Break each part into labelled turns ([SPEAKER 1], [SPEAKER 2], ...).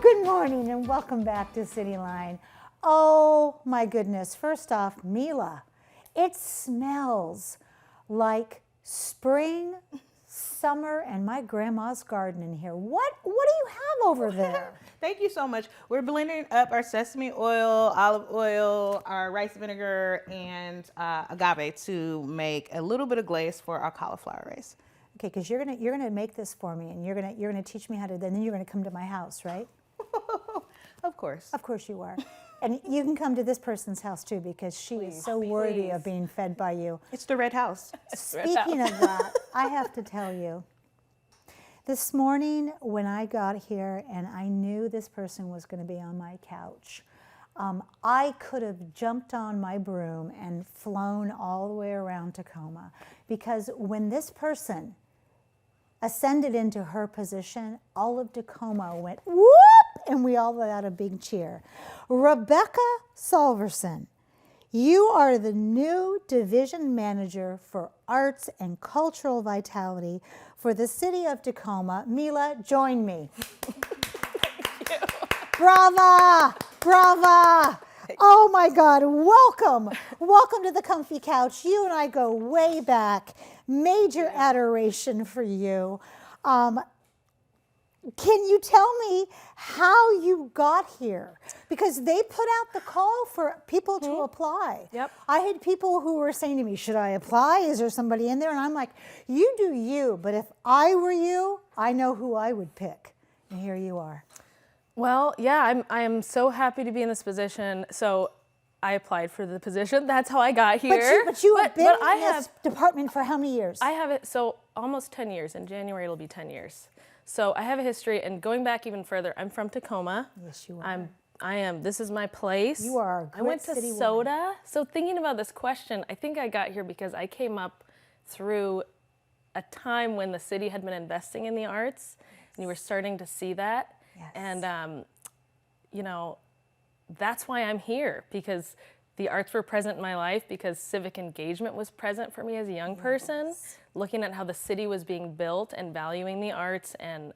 [SPEAKER 1] Good morning and welcome back to Cityline. Oh my goodness, first off, Mila, it smells like spring, summer, and my grandma's garden in here. What do you have over there?
[SPEAKER 2] Thank you so much. We're blending up our sesame oil, olive oil, our rice vinegar, and agave to make a little bit of glaze for our cauliflower rice.
[SPEAKER 1] Okay, because you're gonna make this for me, and you're gonna teach me how to. Then you're gonna come to my house, right?
[SPEAKER 2] Of course.
[SPEAKER 1] Of course you are. And you can come to this person's house too, because she is so worthy of being fed by you.
[SPEAKER 2] It's the red house.
[SPEAKER 1] Speaking of that, I have to tell you, this morning when I got here and I knew this person was going to be on my couch, I could have jumped on my broom and flown all the way around Tacoma, because when this person ascended into her position, all of Tacoma went whoop, and we all let out a big cheer. Rebecca Solverson, you are the new division manager for arts and cultural vitality for the City of Tacoma. Mila, join me. Brava, brava. Oh my God, welcome. Welcome to the comfy couch. You and I go way back. Major adoration for you. Can you tell me how you got here? Because they put out the call for people to apply.
[SPEAKER 3] Yep.
[SPEAKER 1] I had people who were saying to me, should I apply? Is there somebody in there? And I'm like, you do you, but if I were you, I know who I would pick. And here you are.
[SPEAKER 3] Well, yeah, I'm so happy to be in this position. So I applied for the position. That's how I got here.
[SPEAKER 1] But you have been in this department for how many years?
[SPEAKER 3] I have it, so almost 10 years. In January, it'll be 10 years. So I have a history, and going back even further, I'm from Tacoma.
[SPEAKER 1] Yes, you are.
[SPEAKER 3] I am. This is my place.
[SPEAKER 1] You are a
[SPEAKER 3] I went to
[SPEAKER 1] city
[SPEAKER 3] Soda.
[SPEAKER 1] woman.
[SPEAKER 3] So thinking about this question, I think I got here because I came up through a time when the city had been investing in the arts, and you were starting to see that.
[SPEAKER 1] Yes.
[SPEAKER 3] And, you know, that's why I'm here, because the arts were present in my life, because civic engagement was present for me as a young person, looking at how the city was being built and valuing the arts and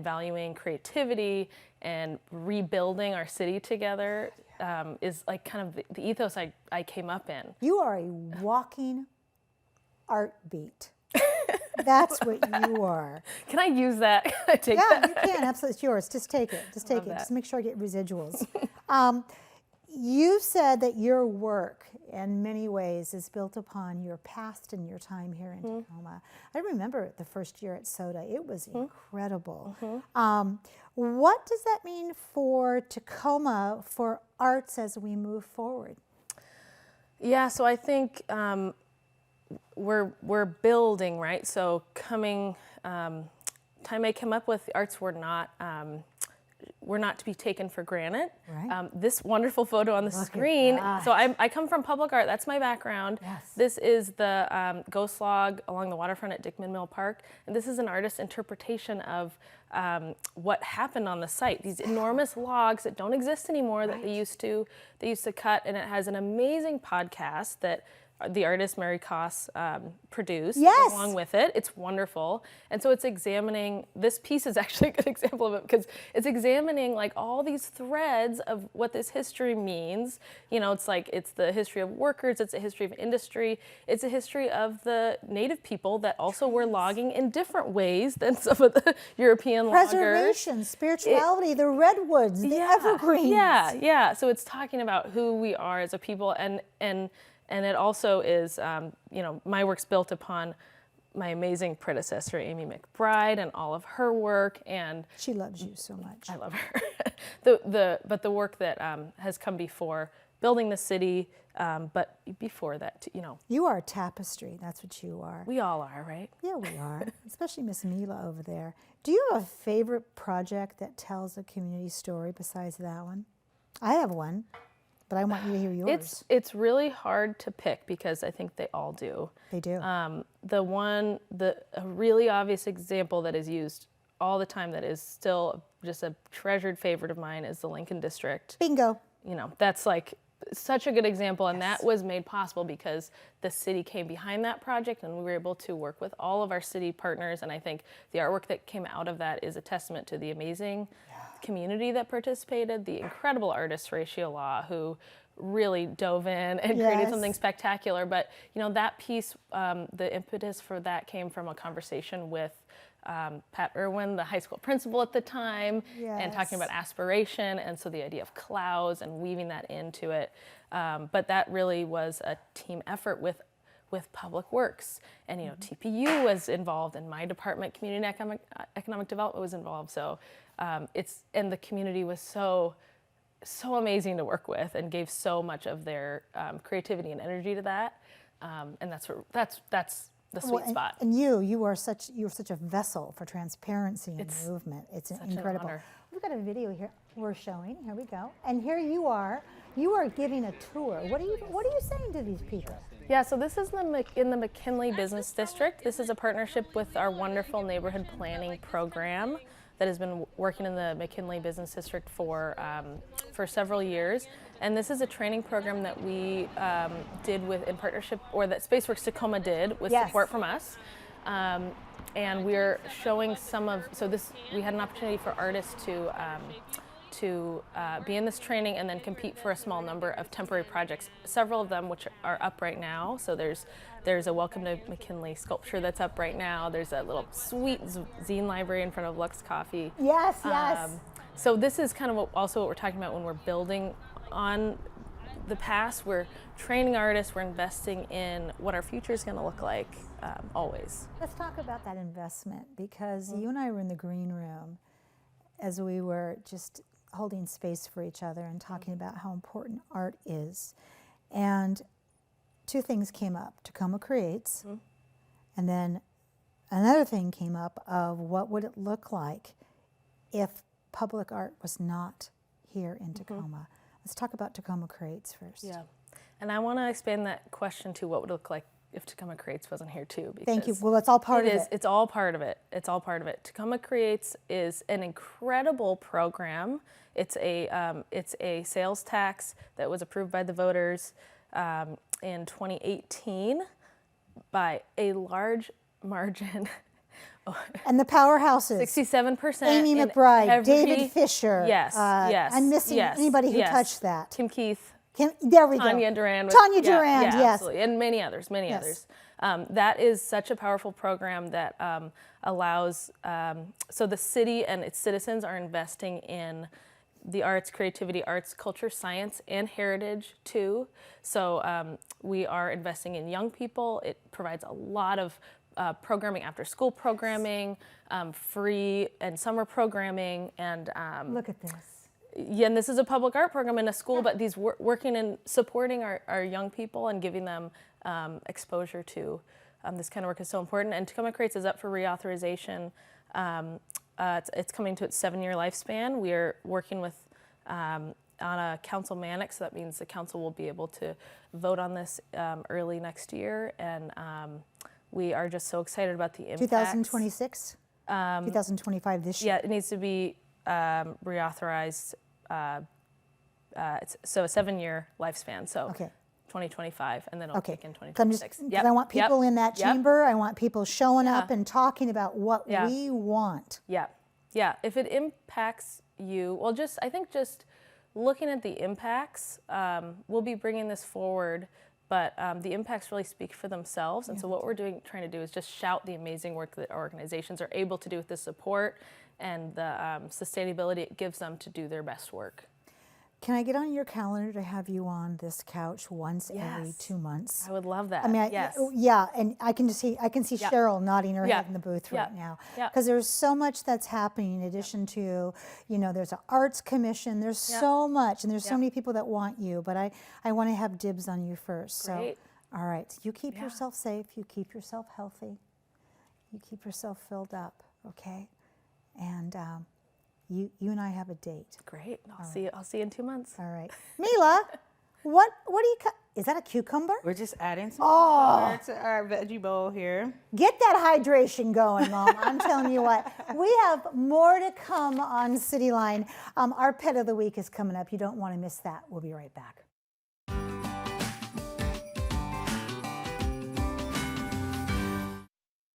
[SPEAKER 3] valuing creativity and rebuilding our city together is like kind of the ethos I came up in.
[SPEAKER 1] You are a walking art beat. That's what you are.
[SPEAKER 3] Can I use that? Can I take that?
[SPEAKER 1] Yeah, you can. Absolutely. It's yours. Just take it. Just take it.
[SPEAKER 3] that.
[SPEAKER 1] Just make sure I get residuals. You said that your work in many ways is built upon your past and your time here in Tacoma. I remember the first year at Soda. It was incredible. What does that mean for Tacoma, for arts as we move forward?
[SPEAKER 3] Yeah, so I think we're building, right? So time I came up with, the arts were not to be taken for granted.
[SPEAKER 1] Right.
[SPEAKER 3] This wonderful photo on the screen. So I come from public art. That's my background.
[SPEAKER 1] Yes.
[SPEAKER 3] This is the ghost log along the waterfront at Dickman Mill Park, and this is an artist's interpretation of what happened on the site. These enormous logs that don't exist anymore that they used to cut, and it has an amazing podcast that the artist Mary Koss produced along with it. It's wonderful. And so it's examining, this piece is actually a good example of it, because it's examining like all these threads of what this history means. You know, it's like, it's the history of workers, it's a history of industry, it's a history of the native people that also were logging in different ways than some of the European loggers.
[SPEAKER 1] Preservation, spirituality, the redwoods, the evergreens.
[SPEAKER 3] Yeah. So it's talking about who we are as a people, and it also is, you know, my work's built upon my amazing predecessor, Amy McBride, and all of her work. And
[SPEAKER 1] She loves you so much.
[SPEAKER 3] I love her. But the work that has come before building the city, but before that, you know.
[SPEAKER 1] You are a tapestry. That's what you are.
[SPEAKER 3] We all are, right?
[SPEAKER 1] Yeah, we are. Especially Miss Mila over there. Do you have a favorite project that tells a community story besides that one? I have one, but I want you to hear yours.
[SPEAKER 3] It's really hard to pick because I think they all do.
[SPEAKER 1] They do.
[SPEAKER 3] A really obvious example that is used all the time that is still just a treasured favorite of mine is the Lincoln District.
[SPEAKER 1] Bingo.
[SPEAKER 3] You know, that's like such a good example, and that was made possible because the city came behind that project, and we were able to work with all of our city partners. And I think the artwork that came out of that is a testament to the amazing community that participated, the incredible artist Ratio Law, who really dove in and created something spectacular. But that piece, the impetus for that came from a conversation with Pat Irwin, the high school principal at the time, and talking about aspiration, and so the idea of clouds and weaving that into it. But that really was a team effort with Public Works, and TPU was involved, and my department, Community and Economic Development, was involved. So and the community was so amazing to work with, and gave so much of their creativity and energy to that, and that's the sweet spot.
[SPEAKER 1] And you're such a vessel for transparency and movement. It's incredible. We've got a video here we're showing. Here we go. And here you are giving a tour. What are you saying to these people?
[SPEAKER 3] Yeah, so this is in the McKinley Business District. This is a partnership with our wonderful neighborhood planning program that has been working in the McKinley Business District for several years. And this is a training program that we did in partnership, or that Spaceworks Tacoma did with support from us. And we're showing we had an opportunity for artists to be in this training and then compete for a small number of temporary projects, several of them which are up right now. So there's a Welcome to McKinley sculpture that's up right now. There's a little sweet zine library in front of Lux Coffee.
[SPEAKER 1] Yes.
[SPEAKER 3] So this is kind of also what we're talking about when we're building on the past. We're training artists, we're investing in what our future is going to look like always.
[SPEAKER 1] Let's talk about that investment, because you and I were in the green room as we were just holding space for each other and talking about how important art is. And two things came up: Tacoma Creates, and then another thing came up of what would it look like if public art was not here in Tacoma. Let's talk about Tacoma Creates first.
[SPEAKER 3] Yeah, and I want to expand that question to what would it look like if Tacoma Creates wasn't here too.
[SPEAKER 1] Thank you. Well, it's all part of it.
[SPEAKER 3] It's all part of it. It's all part of it. Tacoma Creates is an incredible program. It's a sales tax that was approved by the voters in 2018 by a large margin.
[SPEAKER 1] And the powerhouses.
[SPEAKER 3] 67%.
[SPEAKER 1] Amy McBride, David Fisher.
[SPEAKER 3] Yes, yes.
[SPEAKER 1] I'm missing anybody who touched that.
[SPEAKER 3] Kim Keith.
[SPEAKER 1] There we go.
[SPEAKER 3] Tanya Duran.
[SPEAKER 1] Tanya Duran, yes.
[SPEAKER 3] Absolutely. And many others. That is such a powerful program that allows, so the city and its citizens are investing in the arts, creativity, arts, culture, science, and heritage too. So we are investing in young people. It provides a lot of programming, after school programming, free and summer programming, and
[SPEAKER 1] look at this.
[SPEAKER 3] Yeah, and this is a public art program in a school, but these working and supporting our young people and giving them exposure to this kind of work is so important. And Tacoma Creates is up for reauthorization. It's coming to its 7-year lifespan. We are working with on a council manic, so that means the council will be able to vote on this early next year. And we are just so excited about the impact.
[SPEAKER 1] 2026? 2025 this year?
[SPEAKER 3] Yeah, it needs to be reauthorized. So a 7-year lifespan. So 2025, and then it'll kick in 2026.
[SPEAKER 1] Because I want people in that chamber. I want people showing up and talking about what we want.
[SPEAKER 3] Yeah. If it impacts you, well, I think just looking at the impacts, we'll be bringing this forward. But the impacts really speak for themselves. And so what we're trying to do is just shout the amazing work that organizations are able to do with the support and the sustainability it gives them to do their best work.
[SPEAKER 1] Can I get on your calendar to have you on this couch once every 2 months?
[SPEAKER 3] I would love that.
[SPEAKER 1] I mean, yeah, and I can see Cheryl nodding her head in the booth right now, because there's so much that's happening. In addition to, there's an arts commission. There's so much, and there's so many people that want you. But I want to have dibs on you first.
[SPEAKER 3] Great.
[SPEAKER 1] So, all right, you keep yourself safe. You keep yourself healthy. You keep yourself filled up. Okay, and. You and I have a date.
[SPEAKER 3] Great. I'll see you in 2 months.
[SPEAKER 1] All right. Mila, what do you is that a cucumber?
[SPEAKER 2] We're just adding some cucumber to our veggie bowl here.
[SPEAKER 1] Get that hydration going, Mom. I'm telling you what. We have more to come on Cityline. Our pet of the week is coming up. You don't want to miss that. We'll be right back.